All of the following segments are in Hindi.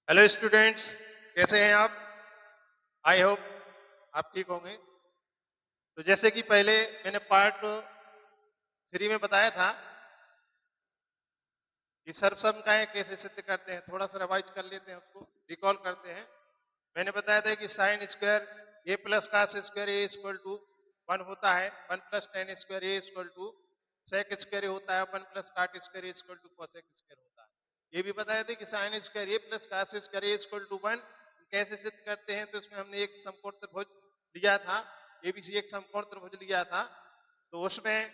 हेलो स्टूडेंट्स, कैसे हैं आप? आई होप आप ठीक होंगे। तो जैसे कि पहले मैंने पार्ट 3 में बताया था कि सर्वसमताएं कैसे सिद्ध करते हैं, थोड़ा सा रिवाइज कर लेते हैं, उसको रिकॉल करते हैं। मैंने बताया था कि sine square a plus cos square A equal to 1 होता है, 1 plus tan square A equal to sec square होता है, 1 plus cot square A equal to cosec square होता है। ये भी बताया था कि sine square a plus cos square A equal to 1 कैसे सिद्ध करते हैं। तो इसमें हमने एक समकोण त्रिभुज लिया था, एबीसी एक समकोण त्रिभुज लिया था। तो उसमें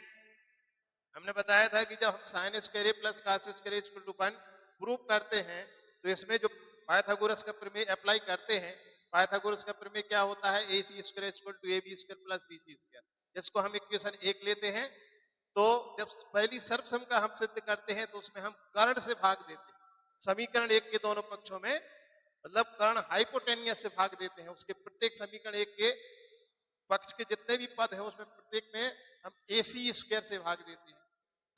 हमने बताया था कि जब हम sine square plus cos square equal to 1 prove करते हैं तो इसमें जो पाइथागोरस का प्रमेय अप्लाई करते हैं, पाइथागोरस का प्रमेय क्या होता है, A C square equal to A B square plus B C square. इसको हम इक्वेशन 1 लेते हैं। तो जब पहली सर्वसम का हम सिद्ध करते हैं तो उसमें हम कर्ण से भाग देते हैं। समीकरण 1 के दोनों पक्षों में, मतलब कर्ण हाइपोटेनियस से भाग देते हैं। उसके प्रत्येक समीकरण 1 के पक्ष के जितने भी पद हैं उसमें प्रत्येक में हम ए सी स्क्वायर से भाग देते हैं।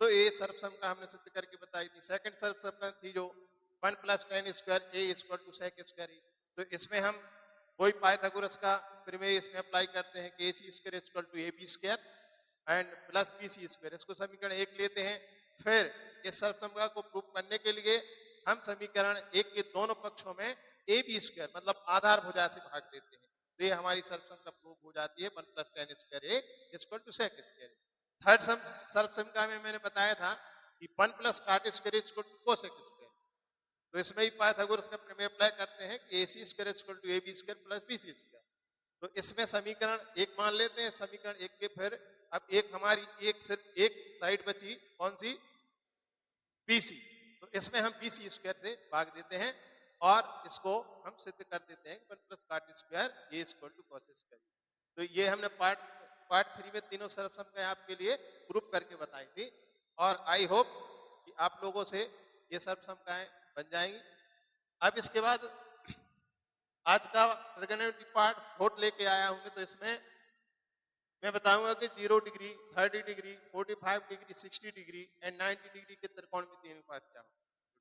तो ये सर्वसम का हमने सिद्ध करके बताई थी। सेकंड सर्वसम थी जो 1 plus tan square A equal to sec square. तो इसमें हम कोई पाइथागोरस का प्रमेय इसमें अप्लाई करते हैं कि A C square equal to A B square and plus B C square. इसको समीकरण 1 लेते हैं। फिर इस सर्वसम को प्रूव करने के लिए हम समीकरण 1 के दोनों पक्षों में ए बी स्क्वायर मतलब आधार भुजा से भाग देते हैं। तो ये हमारी सर्वसम का प्रूव हो जाती है 1 plus tan square A equal to sec square. Third सर्वसम में मैंने बताया था कि 1 plus cot square equal to cosec square. तो इसमें ही पाइथागोरस का प्रमेय अप्लाई करते हैं कि A C square equal to A B square plus B C square. तो इसमें समीकरण 1 मान लेते हैं। समीकरण 1 के फिर अब एक हमारी सिर्फ एक साइड बची, कौन सी, बीसी। तो इसमें हम बीसी स्क्वायर से भाग देते हैं और इसको हम सिद्ध कर देते हैं 1 plus cot square A equal to cos square. तो ये हमने पार्ट 3 में तीनों सर्वसम आपके लिए प्रूफ करके बताई थी और आई होप कि आप लोगों से ये सर्वसमताएं बन जाएंगी। अब इसके बाद आज का ट्रिगोनोमेट्री पार्ट 4 लेके आया हूं। तो इसमें मैं बताऊंगा कि 0 degree, 30 degree, 45 degree, 60 degree and 90 degree के त्रिकोण में तीन अनुपात क्या हो।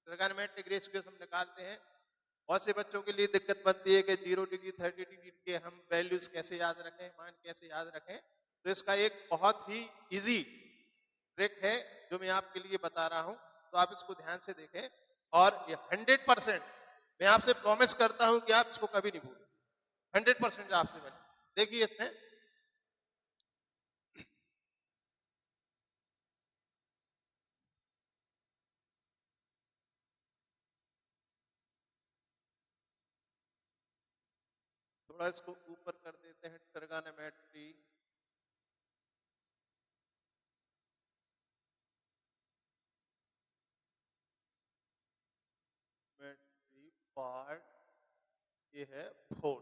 ट्रिगोनोमेट्रिक रेशियो हम निकालते हैं। बहुत से बच्चों के लिए दिक्कत बनती है कि 0 डिग्री, 30 डिग्री के हम वैल्यूज कैसे याद रखें, मान कैसे याद रखें। तो इसका एक बहुत ही इजी ट्रिक है जो मैं आपके लिए बता रहा हूं। तो आप इसको ध्यान से देखें और ये 100% मैं आपसे प्रॉमिस करता हूं कि आप इसको कभी नहीं भूलें। 100% आपसे बने। देखिए इसमें थोड़ा इसको ऊपर कर देते हैं। ट्रिगोनोमेट्री पार्ट ये है 4।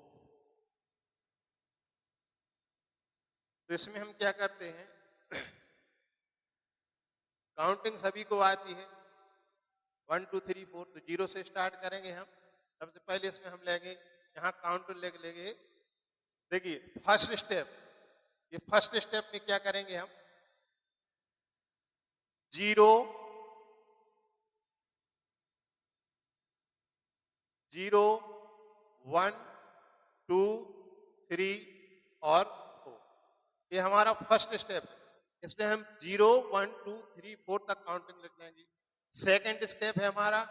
तो इसमें हम क्या करते हैं, काउंटिंग सभी को आती है 1 2 3 4। तो 0 से स्टार्ट करेंगे हम। सबसे पहले इसमें हम लेंगे, यहाँ काउंटर लेंगे। देखिए फर्स्ट स्टेप, ये फर्स्ट स्टेप में क्या करेंगे हम, 0 0 1 2 3 और 4। ये हमारा फर्स्ट स्टेप है। इसमें हम 0 1 2 3 4 तक काउंटिंग लिख लेंगे। सेकंड स्टेप है हमारा।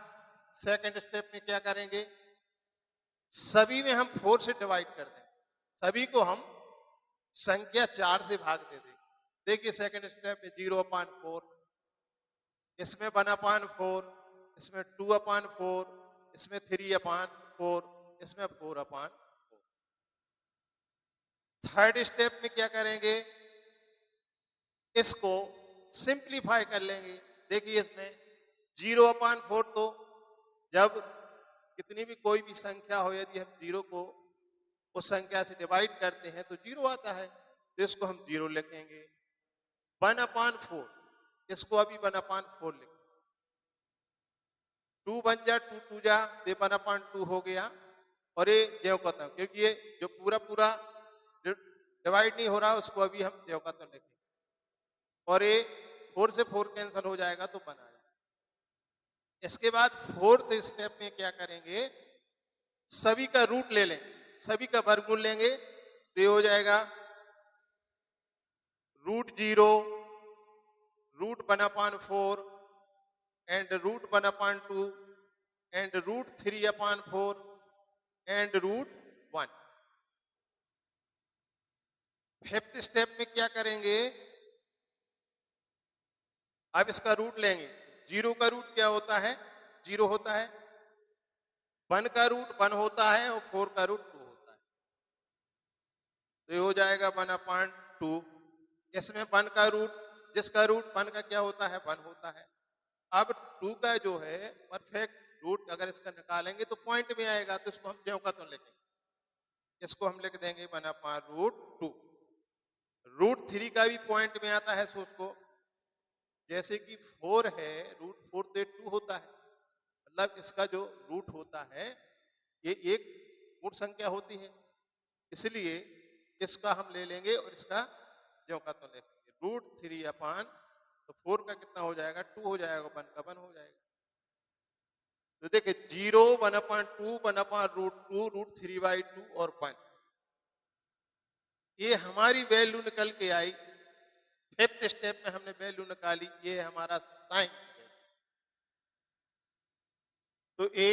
सेकंड स्टेप में क्या करेंगे, सभी में हम 4 से डिवाइड कर देंगे। सभी को हम संख्या 4 से भाग दे देंगे। देखिए सेकंड स्टेप में 0/4, इसमें 1/4, इसमें 2/4, इसमें 3/4, इसमें 4/4। थर्ड स्टेप में क्या करेंगे, इसको सिंप्लीफाई कर लेंगे। देखिए इसमें 0/4 तो जब कितनी भी कोई भी संख्या हो, यदि हम 0 को उस संख्या से डिवाइड करते हैं तो 0 आता है। तो इसको हम 0 लिखेंगे। 1/4, इसको अभी 1/4 लिखेंगे। 2 बन जा, 2 2 जा, 1/2 हो गया। और ये देवकता, क्योंकि ये जो पूरा डिवाइड नहीं हो रहा उसको अभी हम देवकता लिखेंगे। और ये 4 से 4 कैंसिल हो जाएगा तो 1 आएगा। इसके बाद फोर्थ स्टेप में क्या करेंगे, सभी का रूट ले लें, सभी का वर्गमूल लेंगे तो ये हो जाएगा √0, √1/4 and √1/2 and √3/4 and √1। Fifth step में क्या करेंगे, अब इसका रूट लेंगे। 0 का रूट क्या होता है, 0 होता है। 1 का रूट 1 होता है और 4 का रूट 2 होता है। तो ये हो जाएगा 1/2। इसमें 1 का रूट, जिसका रूट 1 का क्या होता है, 1 होता है। अब 2 का जो है परफेक्ट रूट अगर इसका निकालेंगे तो पॉइंट में आएगा, तो इसको हम ज्यों का त्यों लिखेंगे। इसको हम लिख देंगे 1/√2। √3 का भी पॉइंट में आता है, सोच को जैसे कि 4 है, √4 से 2 होता है, मतलब इसका जो रूट होता है ये एक मूल संख्या होती है, इसलिए इसका हम ले लेंगे और इसका ज्यों का त्यों लिखेंगे। √3 तो 4 का कितना हो जाएगा, 2 हो जाएगा, 1 का 1 हो जाएगा। तो देखिए 0, 1/2, 1/√2, √3/2 और 1, ये हमारी वैल्यू निकल के आई। फिफ्थ स्टेप में हमने वैल्यू निकाली, ये हमारा साइन। तो ए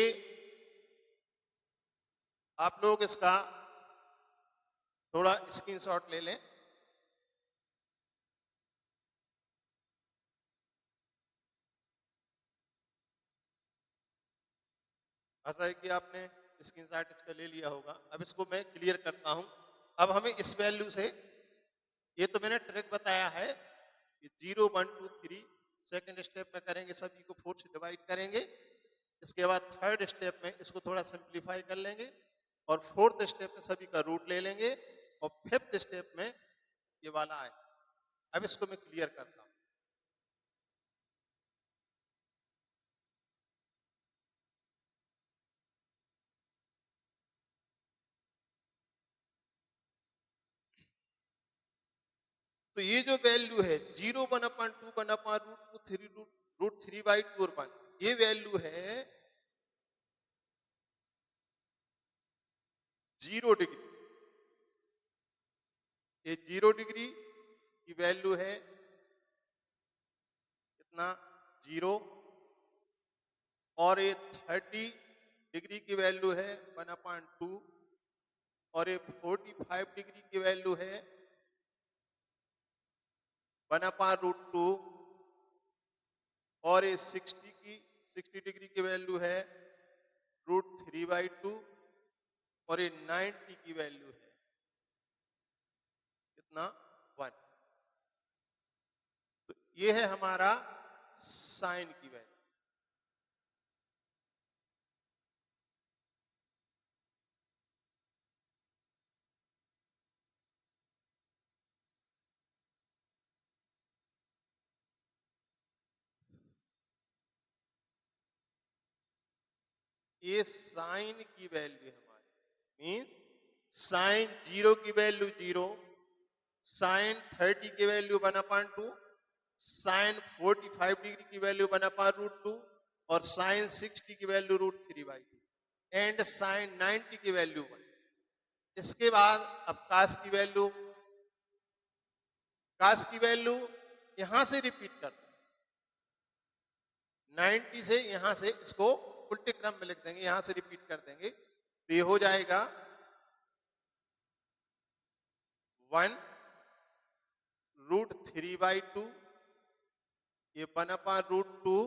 आप लोग इसका थोड़ा स्क्रीनशॉट ले लें। ऐसा है कि आपने स्क्रीनशॉट इसका ले लिया होगा। अब इसको मैं क्लियर करता हूं। अब हमें इस वैल्यू से, ये तो मैंने ट्रिक बताया है कि 0, 1, 2, 3 सेकंड स्टेप में करेंगे, सभी को 4 से डिवाइड करेंगे। इसके बाद थर्ड स्टेप में इसको थोड़ा सिंप्लीफाई कर लेंगे और फोर्थ स्टेप में सभी का रूट ले लेंगे और फिफ्थ स्टेप में ये वाला आए। अब इसको मैं क्लियर करता हूं। तो ये जो वैल्यू है 0, 1/2, 1/√2, 3 √3/2 और 1, ये वैल्यू है 0 डिग्री। ये 0 डिग्री की वैल्यू है कितना, 0। और ये 30 डिग्री की वैल्यू है 1/2 और ये 45 डिग्री की वैल्यू है 1/√2 और ये 60 डिग्री की वैल्यू है √3/2 और ये 90 की वैल्यू है कितना, 1। तो ये है हमारा साइन की वैल्यू। ये साइन की वैल्यू है हमारी, मीन्स साइन 0 की वैल्यू 0, साइन 30 की वैल्यू 1/2, साइन 45 डिग्री की वैल्यू 1/√2 और साइन 60 की वैल्यू √3/2 एंड साइन 90 की वैल्यू 1। इसके बाद अब कास की वैल्यू, कास की वैल्यू यहां से रिपीट करते हैं, 90 से यहां से इसको उल्टे क्रम में लिख देंगे, यहां से रिपीट कर देंगे तो ये हो जाएगा 1 √3/2, ये 1/√2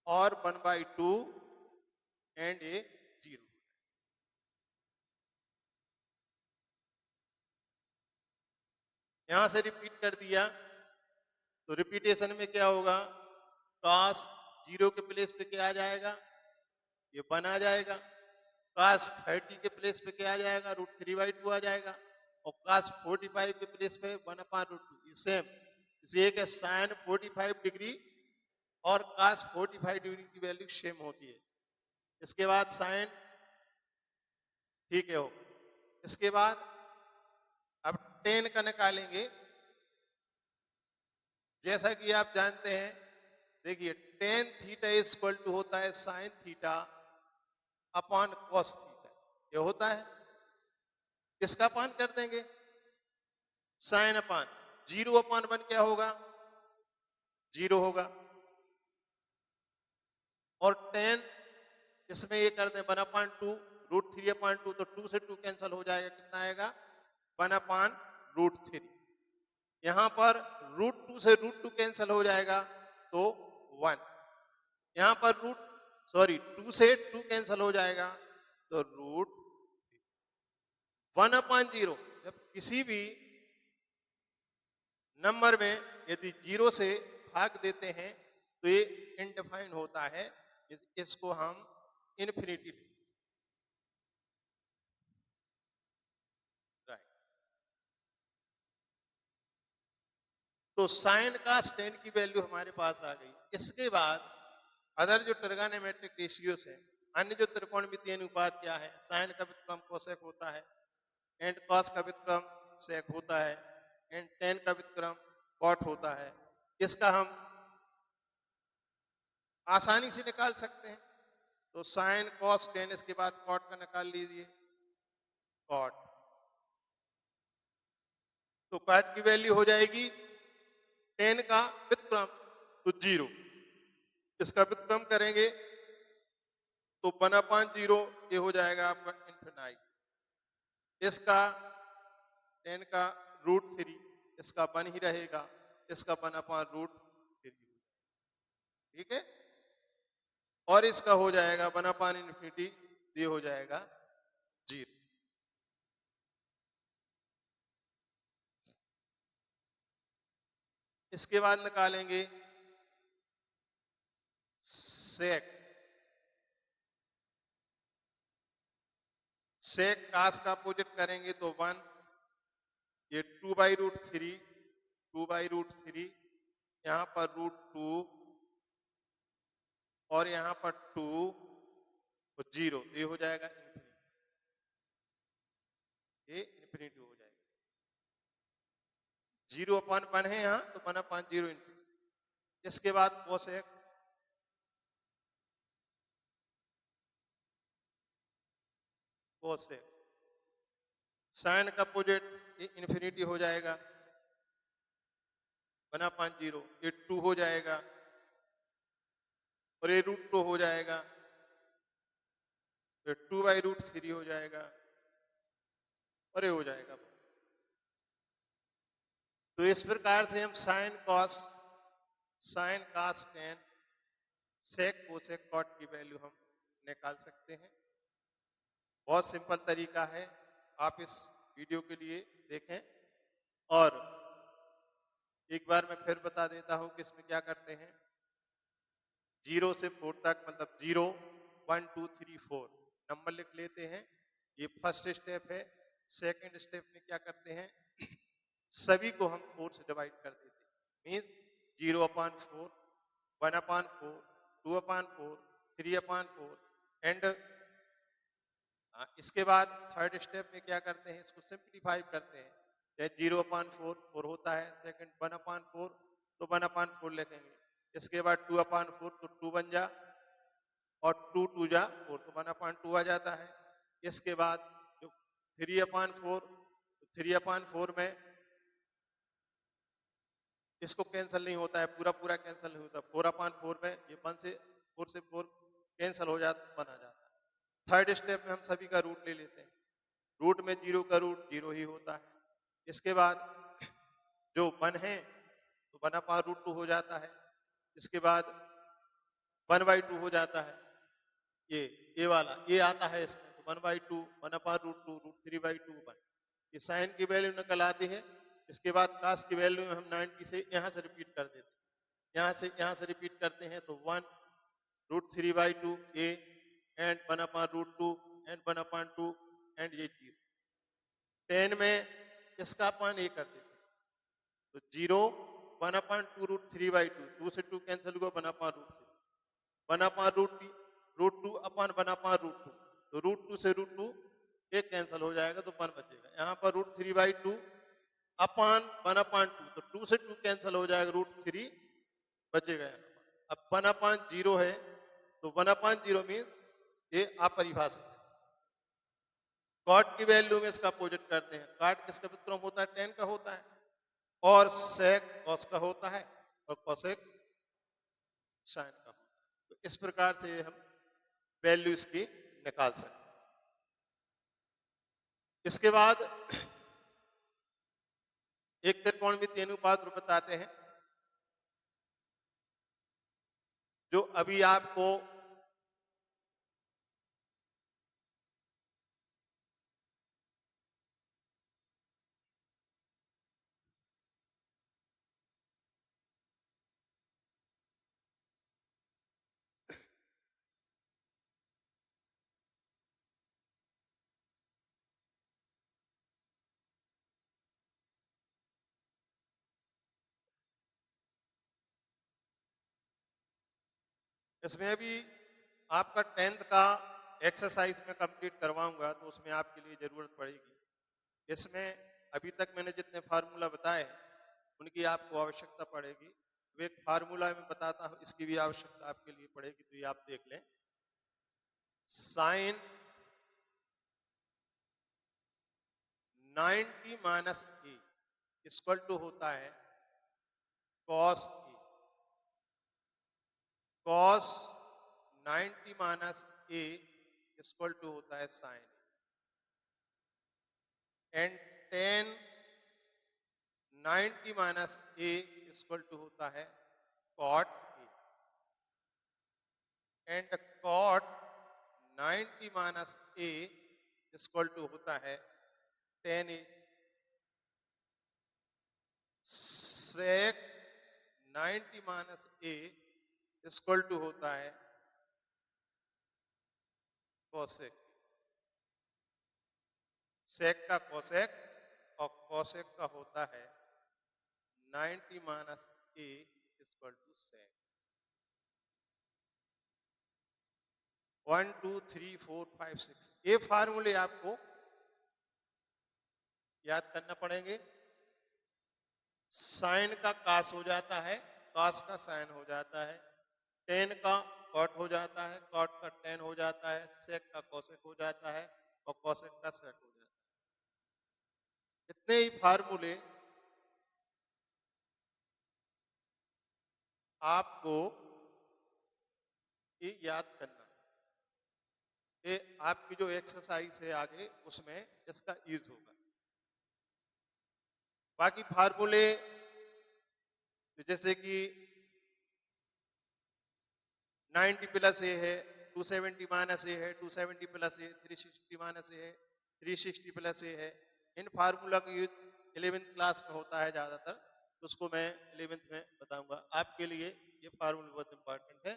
और 1/2 एंड ये 0। यहां से रिपीट कर दिया तो रिपीटेशन में क्या होगा, cos 0 के प्लेस पे क्या आ जाएगा, ये 1 आ जाएगा। cos 30 के प्लेस पे क्या आ जाएगा, √3/2 आ जाएगा। और cos 45 के प्लेस पे 1/√2, ये सेम। इसे एक साइन 45 डिग्री और cos 45 डिग्री की वैल्यू सेम होती है। इसके बाद साइन, ठीक है हो। इसके बाद अब tan का निकालेंगे। जैसा कि आप जानते हैं, देखिए tan थीटा इक्वल टू होता है sine theta upon cos theta, ये होता है। किसका अपान कर देंगे? साइन अपान। 0/1 क्या होगा? 0 होगा। और 10 इसमें ये कर दें 1/2, √3/2, तो 2 से 2 कैंसिल हो जाएगा, कितना आएगा? 1/√3। यहां पर √2 से √2 कैंसिल हो जाएगा तो 1। यहां पर 2 से 2 कैंसिल हो जाएगा तो √1/0। जब किसी भी नंबर में यदि 0 से भाग देते हैं तो ये इनडिफाइन होता है, इसको हम इन्फिनिटी। राइट। तो साइन का tan की वैल्यू हमारे पास आ गई। इसके बाद अदर जो ट्रिग्नोमेट्रिक रेशियोज है, अन्य जो त्रिकोणमितीय अनुपात क्या है? साइन का व्युत्क्रम कोसेक होता है, एंड कॉस का व्युत्क्रम सेक होता है, एंड tan का व्युत्क्रम कॉट होता है। इसका हम आसानी से निकाल सकते हैं। तो साइन कॉस tan, इसके बाद कॉट का निकाल लीजिए, कॉट। तो कॉट की वैल्यू हो जाएगी tan का व्युत्क्रम तो 0, इसका व्युत्क्रम करेंगे तो 1/0, ये हो जाएगा आपका इनफिनाइट। इसका tan का √3, इसका 1 ही रहेगा, इसका 1/√3, ठीक है। और इसका हो जाएगा 1/∞, ये हो जाएगा 0। इसके बाद निकालेंगे सेक। सेक कास का अपोजिट करेंगे तो 1, ये 2/√3, 2/√3, यहां पर √2 और यहां पर 2 और 0, ये हो जाएगा इन्फिनिटी, ये इन्फिनिटी हो जाएगा। 0/1 है यहां तो 1/0 इन्फिनिटी। इसके बाद कोसेक, कोसेक साइन का अपोजिट ये इन्फिनिटी हो जाएगा, 1/0, ये 2 हो जाएगा और ये √2 हो जाएगा, ये 2/√3 हो जाएगा और ये हो जाएगा। तो इस प्रकार से हम sine cos tan, sec cosec cot की वैल्यू हम निकाल सकते हैं। बहुत सिंपल तरीका है, आप इस वीडियो के लिए देखें। और एक बार मैं फिर बता देता हूं कि इसमें क्या करते हैं। 0 से 4 तक, मतलब 0, 1, 2, 3, 4 नंबर लिख लेते हैं, ये फर्स्ट स्टेप है। सेकंड स्टेप में क्या करते हैं, सभी को हम 4 से डिवाइड कर देते हैं। मीन्स 0/4, 1/4, 2/4, 3/4 एंड इसके बाद थर्ड स्टेप में क्या करते हैं, इसको सिंप्लीफाई करते हैं। चाहे 0/4 4 होता है, सेकंड 1/4 तो 1/4 लिखेंगे। इसके बाद 2/4 तो 2 बन जा, और 2 2 जा 4 तो 1/2 आ जाता है। इसके बाद जो 3/4, तो 3/4 में इसको कैंसिल नहीं होता है, पूरा पूरा कैंसिल नहीं होता। 4/4 में ये 1 से 4 कैंसिल हो जाता, 1 आ जाता है। थर्ड स्टेप में हम सभी का रूट ले लेते हैं। रूट में 0 का रूट 0 ही होता है। इसके बाद जो 1 है तो 1/√2 हो जाता है। इसके बाद 1/2 हो जाता है, ये वाला ये आता है इसमें, तो 1/2, 1/√2, √3/2 1। ये साइन की वैल्यू निकल आती है। इसके बाद कास की वैल्यू हम 90 से यहाँ से रिपीट कर देते हैं, यहाँ से रिपीट करते हैं तो 1, √3/2 ये, एंड 1/√2 एंड 1/2 एंड ये 0। 10 में इसका अपान ये कर देते हैं तो 0, 1/2 √3/2, 2 से 2 कैंसिल हुआ, 1/√3, 1/√2 अपान 1/√2, तो √2 से √2 एक कैंसिल हो जाएगा तो 1 बचेगा। यहाँ पर √3/2 अपान 1/2, तो 2 से 2 कैंसिल हो जाएगा, √3 बचेगा। अब 1/0 है तो 1/0 मीन्स ये अपरिभाषित है। कॉट की वैल्यू में इसका अपोजिट करते हैं। कॉट किसका व्युत्क्रम होता है? टेन का होता है, और सेक कॉस का होता है, और कॉसेक साइन का होता है। तो इस प्रकार से हम वैल्यू इसकी निकाल सकते हैं। इसके बाद एक त्रिकोणमितीय अनुपात बताते हैं, जो अभी आपको इसमें अभी आपका 10th का एक्सरसाइज में कंप्लीट करवाऊंगा, तो उसमें आपके लिए जरूरत पड़ेगी। इसमें अभी तक मैंने जितने फार्मूला बताए उनकी आपको आवश्यकता पड़ेगी। तो एक फार्मूला मैं बताता हूं, इसकी भी आवश्यकता आपके लिए पड़ेगी, तो ये आप देख लें। Sine 90 minus a equal to होता है cos a. Cos 90 minus a equal to होता है sine, and tan 90 minus a equal to होता है cot a, and cot 90 minus a equal to होता है tan a. Sec 90 minus a equal to होता है कोसेक। सेक का कोसेक और कोसेक का होता है 90 minus a equal to sec. 1 2 3 4 5 6 ये फार्मूले आपको याद करना पड़ेंगे। साइन का कास हो जाता है, कास का साइन हो जाता है, टेन का कॉट हो जाता है, कॉट का टेन हो जाता है, सेक का कोसेक हो जाता है, और कोसेक का सेक हो जाता है। इतने ही फार्मूले आपको ये याद करना, ये आपकी जो एक्सरसाइज है आगे उसमें इसका यूज होगा। बाकी फार्मूले जैसे कि 90 प्लस ए है, 270 माइनस ए है, 270 प्लस ए, 360 माइनस ए है, 360 प्लस ए है। इन फार्मूला का यूज 11th क्लास में होता है ज्यादातर, तो उसको मैं 11th में बताऊंगा। आपके लिए ये फार्मूला बहुत इंपॉर्टेंट है,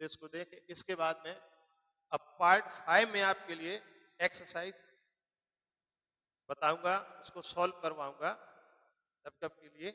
तो इसको देखें। इसके बाद में अब पार्ट 5 में आपके लिए एक्सरसाइज बताऊंगा, उसको सॉल्व करवाऊंगा। तब तक के लिए